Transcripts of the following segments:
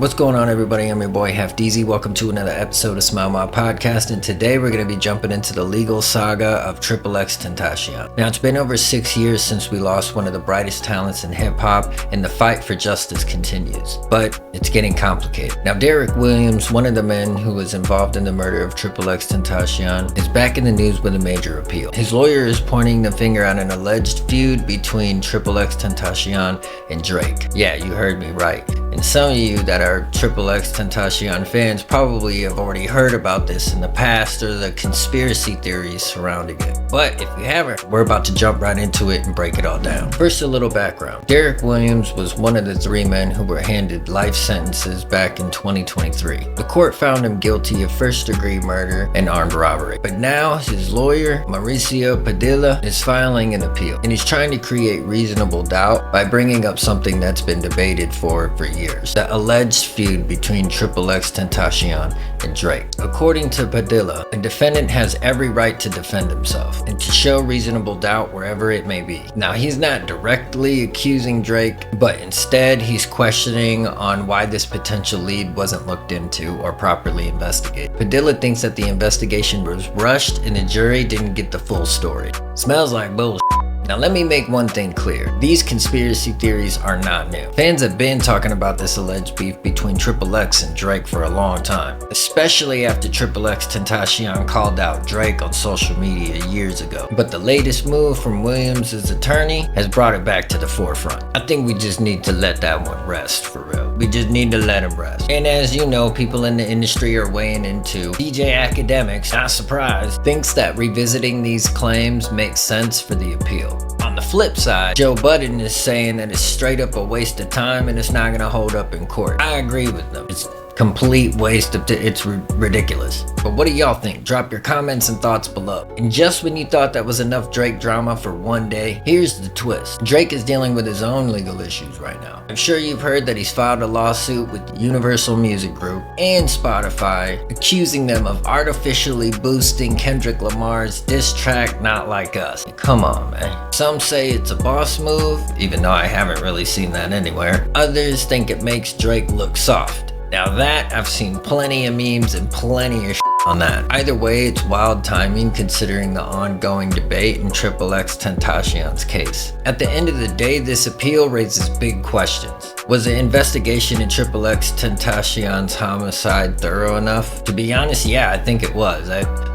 What's going on, everybody? I'm your boy Half Deezy. Welcome to another episode of Smile My Podcast, and today we're going to be jumping into the legal saga of XXXTentacion. Now, it's been over 6 years since we lost one of the brightest talents in hip-hop, and the fight for justice continues. But it's getting complicated. Now, Dedrick Williams, one of the men who was involved in the murder of XXXTentacion, is back in the news with a major appeal. His lawyer is pointing the finger at an alleged feud between XXXTentacion and Drake. Yeah, you heard me right. And some of you that are XXXTentacion fans probably have already heard about this in the past or the conspiracy theories surrounding it. But if you haven't, we're about to jump right into it and break it all down. First, a little background. Dedrick Williams was one of the 3 men who were handed life sentences back in 2023. The court found him guilty of first-degree murder and armed robbery. But now his lawyer, Mauricio Padilla, is filing an appeal. And he's trying to create reasonable doubt by bringing up something that's been debated for years. The alleged feud between XXXTentacion and Drake. According to Padilla, a defendant has every right to defend himself and to show reasonable doubt wherever it may be. Now, he's not directly accusing Drake, but instead he's questioning on why this potential lead wasn't looked into or properly investigated. Padilla thinks that the investigation was rushed and the jury didn't get the full story. Smells like bullshit. Now, let me make one thing clear. These conspiracy theories are not new. Fans have been talking about this alleged beef between XXX and Drake for a long time, especially after XXXTentacion called out Drake on social media years ago. But the latest move from Williams' attorney has brought it back to the forefront. I think we just need to let that one rest, for real. We just need to let him rest. And as you know, people in the industry are weighing into. DJ Academics, not surprised, thinks that revisiting these claims makes sense for the appeal. On the flip side, Joe Budden is saying that it's straight up a waste of time and it's not going to hold up in court. I agree with them. It's complete waste of it's ridiculous. But what do y'all think? Drop your comments and thoughts below. And just when you thought that was enough Drake drama for one day, here's the twist. Drake is dealing with his own legal issues right now. I'm sure you've heard that he's filed a lawsuit with Universal Music Group and Spotify, accusing them of artificially boosting Kendrick Lamar's diss track Not Like Us. Come on, man. Some say it's a boss move, even though I haven't really seen that anywhere. Others think it makes Drake look soft. Now that, I've seen plenty of memes and plenty of shit on that. Either way, it's wild timing considering the ongoing debate in XXXTentacion's case. At the end of the day, this appeal raises big questions. Was the investigation in XXXTentacion's homicide thorough enough? To be honest, yeah, I think it was.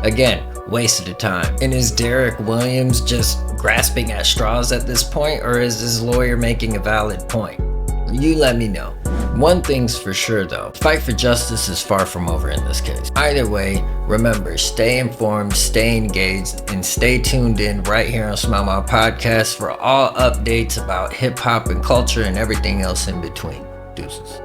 Again, wasted of time. And is Dedrick Williams just grasping at straws at this point, or is his lawyer making a valid point? You let me know. One thing's for sure though, the fight for justice is far from over in this case. Either way, remember, stay informed, stay engaged, and stay tuned in right here on Smile My Podcast for all updates about hip hop and culture and everything else in between. Deuces.